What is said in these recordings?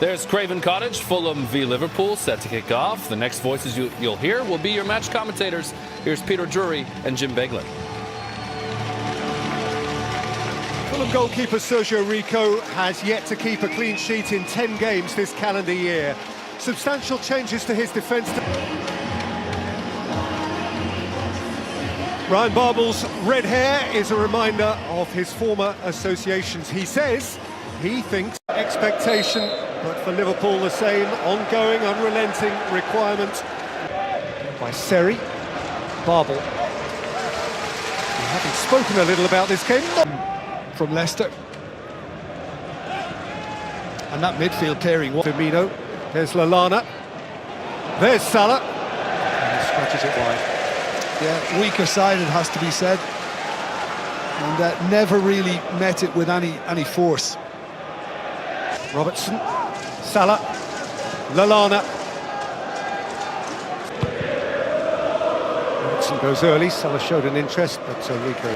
There's Craven Cottage, Fulham v Liverpool, set to kick off. The next voices you'll hear will be your match commentators. Here's Peter Drury and Jim Beglin. Fulham goalkeeper Sergio Rico has yet to keep a clean sheet in 10 games this calendar year. Substantial changes to his defence. Ryan Babel's red hair is a reminder of his former associations. He says he thinks expectation, but for Liverpool the same ongoing, unrelenting requirement. By Seri, Babel. We haven't spoken a little about this game. From Leicester. And that midfield pairing. Firmino, there's Lallana, there's Salah, and he scratches it wide. Yeah, weaker side, it has to be said. And never really met it with any force. Robertson, Salah, Lallana. Robertson goes early, Salah showed an interest, but Rico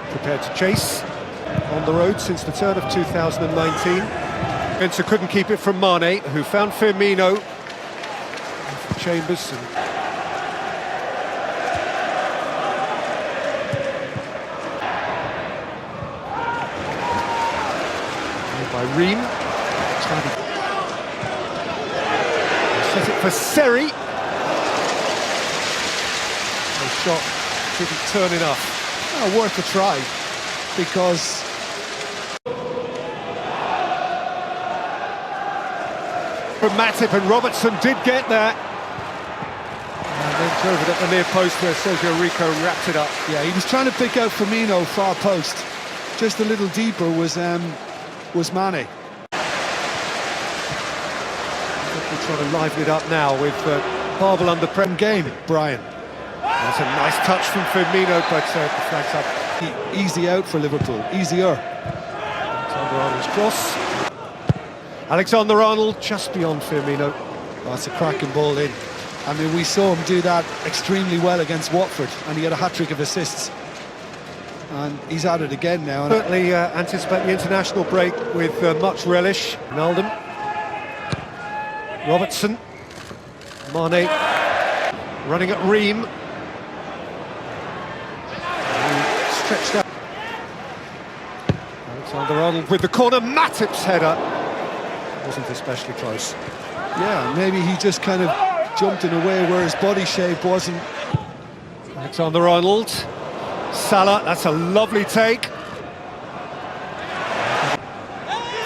prepared to chase. On the road since the turn of 2019. Spencer couldn't keep it from Mane, who found Firmino. And Chambers and by Ream. Set it for Seri. The shot didn't turn enough. Worth a try, because from Matip, and Robertson did get there. And then drove it at the near post where Sergio Rico wrapped it up. Yeah, he was trying to pick out Firmino far post. Just a little deeper was Mane. We're trying to liven it up now with Babel under prem game. Brian. That's a nice touch from Firmino, but the flag's up. Easy out for Liverpool, easier. Alexander-Arnold's cross. Alexander-Arnold just beyond Firmino. Oh, that's a cracking ball in. I mean, we saw him do that extremely well against Watford, and he had a hat-trick of assists. And he's at it again now. Certainly anticipate the international break with much relish. Ronaldo. Robertson. Mane. Running at Ream. Stretched out. Alexander-Arnold with the corner. Matip's header wasn't especially close. Yeah, maybe he just kind of jumped in a way where his body shape wasn't. Alexander-Arnold. Salah, that's a lovely take.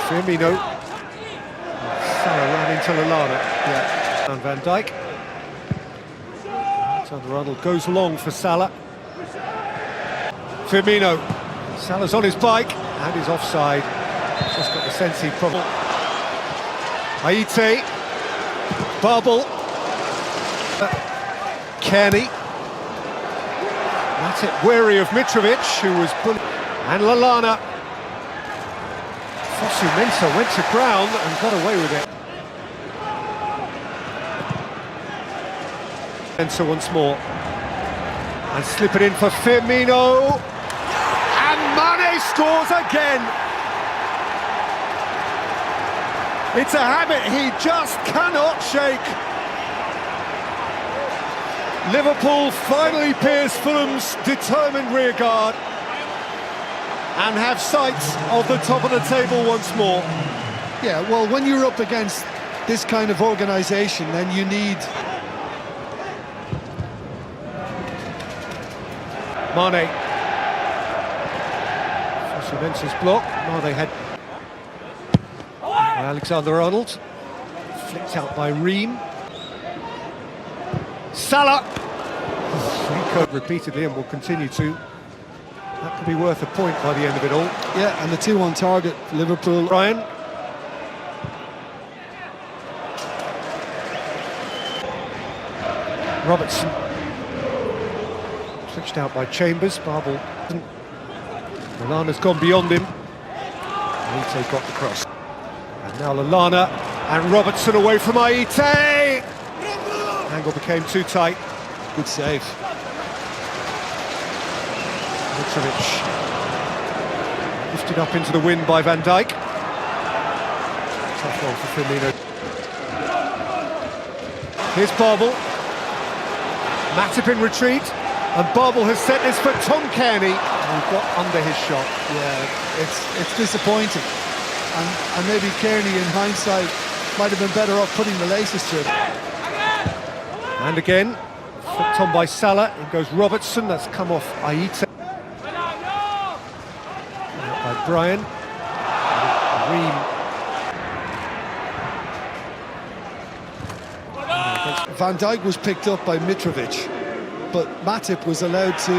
Firmino. Salah ran into Lallana. Yeah. And Van Dijk. Alexander-Arnold goes long for Salah. Firmino. Salah's on his bike and he's offside. Just got the sense he probably... Aite. Babel. Kearney. Matip wary of Mitrovic, who was bullied. And Lallana. Fosu-Mensah went to ground and got away with it. Mensah once more. And slip it in for Firmino. And Mane scores again. It's a habit he just cannot shake. Liverpool finally pierce Fulham's determined rearguard and have sight of the top of the table once more. Yeah, well, when you're up against this kind of organisation, then you need... Mane. Fosu-Mensah's block. Mane had... Alexander-Arnold. Flicked out by Ream. Salah! Rico repeatedly and will continue to. That could be worth a point by the end of it all. Yeah, and the two on target, Liverpool. Ryan. Robertson. Switched out by Chambers. Babel. Lallana's gone beyond him. Aite got the cross. And now Lallana and Robertson away from Aite. Angle became too tight. Good save. Mitrovic. He's Lifted up into the wind by Van Dijk. Tough one for Firmino. Here's Babel. Matip in retreat, and Babel has set this for Tom Kearney, who got under his shot. Yeah, it's disappointing, and maybe Kearney in hindsight might have been better off putting the laces through. And again, flicked on by Salah. It goes Robertson. That's come off Aite. By Brian. Ream. Van Dijk was picked up by Mitrovic, but Matip was allowed to.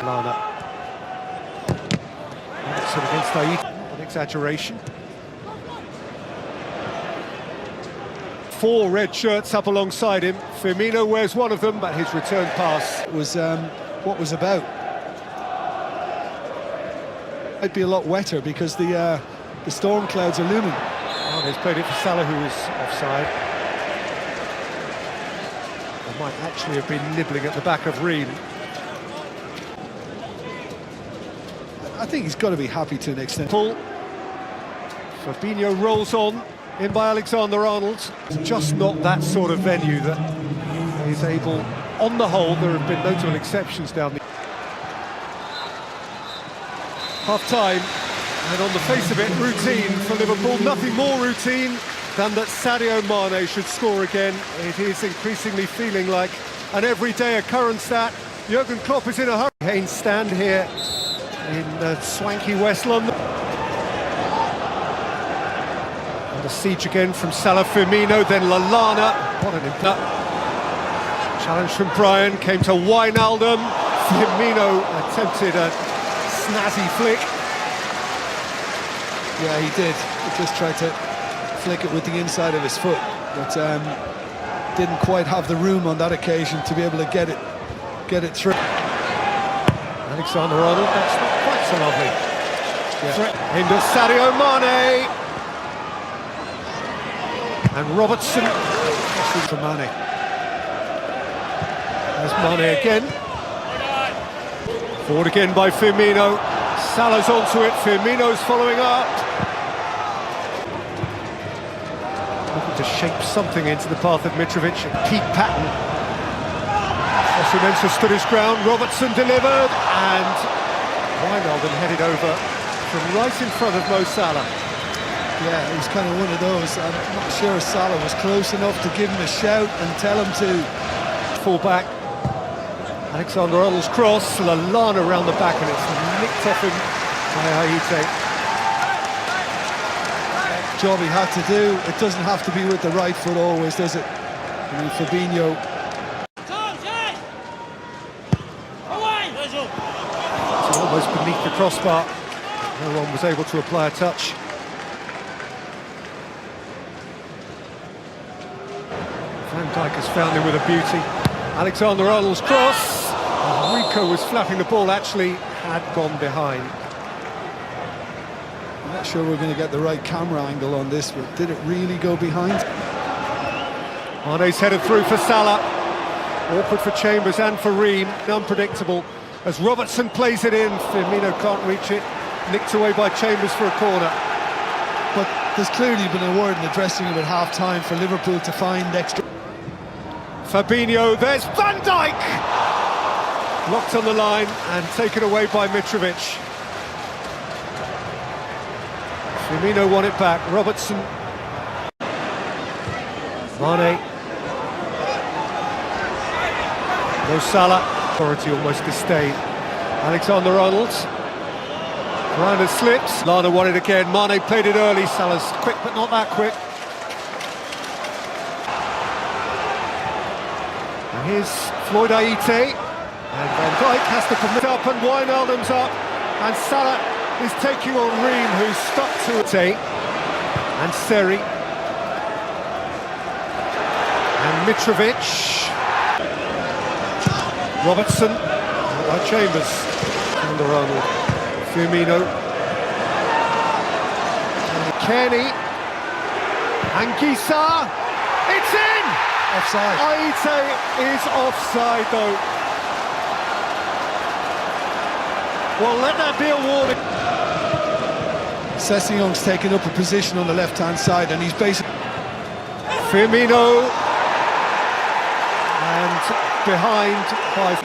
Lana. Robertson against Aite. An exaggeration. 4 red shirts up alongside him. Firmino wears one of them, but his return pass Was what was about. Might be a lot wetter because the storm clouds are looming. Oh, they've played it for Salah, who was offside. They might actually have been nibbling at the back of Ream. I think he's got to be happy to an extent. Pull. Fabinho rolls on, in by Alexander-Arnold. It's just not that sort of venue that is able, on the whole, there have been notable exceptions down the half-time, and on the face of it, routine for Liverpool. Nothing more routine than that Sadio Mane should score again. It is increasingly feeling like an everyday occurrence that Jurgen Klopp is in a hurry. Haynes stand here in swanky West London. Under siege again from Salah, Firmino, then Lallana. What an impact. Challenge from Brian, came to Wijnaldum. Firmino attempted a snazzy flick. Yeah, he did. He just tried to flick it with the inside of his foot, but didn't quite have the room on that occasion to be able to get it through. Alexander-Arnold, that's not quite so lovely. Yeah. Into Sadio Mane. And Robertson. For Mane. There's Mane again. Forward again by Firmino. Salah's onto it. Firmino's following up. Looking to shape something into the path of Mitrovic. A peak pattern. Osimhen stood his ground. Robertson delivered, and Wijnaldum headed over from right in front of Mo Salah. Yeah, it was kind of one of those. I'm not sure Salah was close enough to give him a shout and tell him to Fall back. Alexander-Arnold's cross. Lallana around the back, and it's nicked off him by Aite. job he had to do. It doesn't have to be with the right foot always, does it? I mean, Fabinho. It's almost beneath the crossbar. No one was able to apply a touch. Van Dijk has found him with a beauty. Alexander-Arnold's cross. Rico was flapping the ball, actually had gone behind. I'm not sure we're going to get the right camera angle on this, but did it really go behind? Mane's headed through for Salah. Awkward for Chambers and for Ream. Unpredictable as Robertson plays it in. Firmino can't reach it. Nicked away by Chambers for a corner. But there's clearly been a word in the dressing room at half-time for Liverpool to find extra. Fabinho, there's Van Dijk! Locked on the line and taken away by Mitrovic. Firmino won it back. Robertson. Mane. No Salah. Authority almost disdain. Alexander-Arnold. Grinder slips. Lana won it again. Mane played it early. Salah's quick, but not that quick. And here's Floyd Aite. And Van Dijk has to commit up, and Wijnaldum's up. And Salah is taking on Ream, who's stuck to Aite. And Seri. And Mitrovic. Robertson. By Chambers. Alexander-Arnold. Firmino. And Kearney. And Gisa. It's in! Offside. Aite is offside, though. Well, let that be a warning. Sessegnong's taken up a position on the left-hand side, and he's basically... Firmino, and behind by...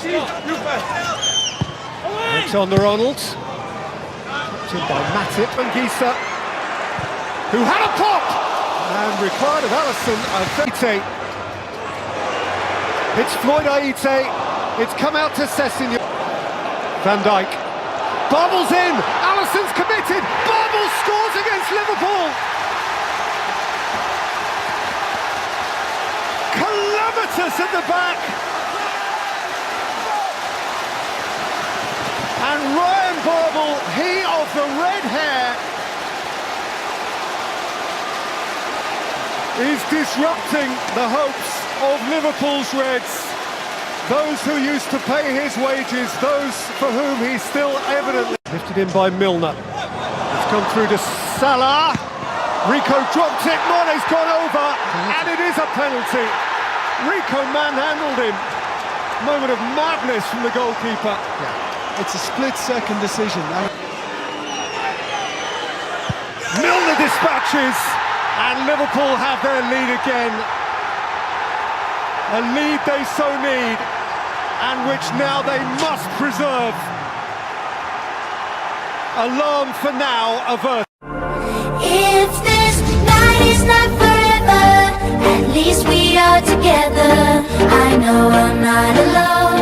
It's on the Ronald. Tucked in by Matip and Gisa, who had a pop! And required of Alisson, Aite. It's Floyd Aite. It's come out to Sessegnong. Van Dijk. Bobbles in. Alisson's committed. Bobbles scores against Liverpool. Kilometres at the back. And Ryan Babel, he of the red hair, is disrupting the hopes of Liverpool's Reds. Those who used to pay his wages, those for whom he's still evidently... Lifted in by Milner. It's come through to Salah. Rico dropped it, Mane's gone over, and it is a penalty. Rico manhandled him. Moment of madness from the goalkeeper. Yeah, it's a split-second decision. Milner dispatches, and Liverpool have their lead again. A lead they so need, and which now they must preserve. Alarm for now averted. If this night is not forever, at least we are together. I know I'm not alone.